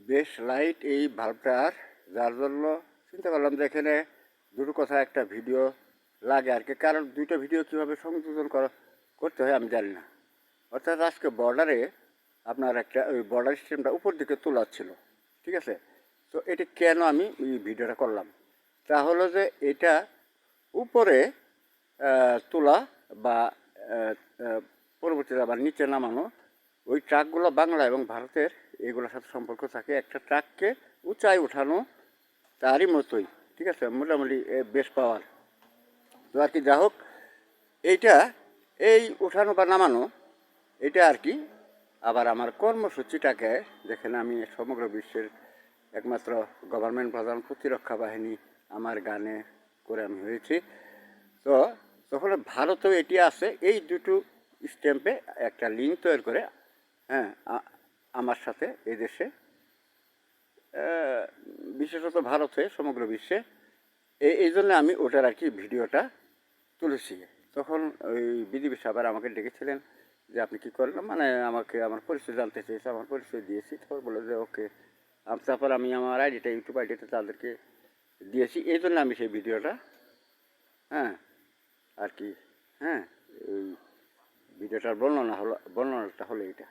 বেশ লাইট এই ভাল্বটার, যার জন্য চিন্তা করলাম যে এখানে দুটো কথা একটা ভিডিও লাগে আর কি। কারণ দুইটা ভিডিও কীভাবে সংযোজন করতে হয় আমি জানি না। অর্থাৎ আজকে বর্ডারে আপনার একটা ওই বর্ডার সিস্টেমটা উপর দিকে তোলা ছিল, ঠিক আছে। তো এটি কেন আমি এই ভিডিওটা করলাম, তা হলো যে এটা উপরে তোলা বা পরবর্তীতে আবার নিচে নামানো, ওই ট্রাকগুলো বাংলা এবং ভারতের এগুলোর সাথে সম্পর্ক থাকে। একটা ট্রাককে উঁচায় উঠানো তারই মতোই, ঠিক আছে, মোটামুটি বেশ পাওয়ার। তো আর কি, যা হোক, এইটা এই উঠানো বা নামানো এটা আর কি আবার আমার কর্মসূচিটাকে, যেখানে আমি সমগ্র বিশ্বের একমাত্র গভর্নমেন্ট প্রধান প্রতিরক্ষা বাহিনী আমার গানে করে আমি হয়েছি। তো তখন ভারতেও এটি আছে, এই দুটো স্ট্যাম্পে একটা লিঙ্ক তৈরি করে, হ্যাঁ, আমার সাথে এই দেশে, বিশেষত ভারতে, সমগ্র বিশ্বে, এই জন্য আমি ওটার আর কি ভিডিওটা তুলেছি। তখন ওই বিজিবি সাহেব আমাকে ডেকেছিলেন যে আপনি কী করেন, মানে আমাকে আমার পরিচয় জানতে চেয়েছে, আমার পরিচয় দিয়েছি। তখন বলে যে ওকে, তারপর আমি আমার আইডিটা, ইউটিউব আইডিটা তাদেরকে দিয়েছি। এই জন্য আমি সেই ভিডিওটা, হ্যাঁ আর কি, হ্যাঁ, এই ভিডিওটার বর্ণনাটা হলো এইটা।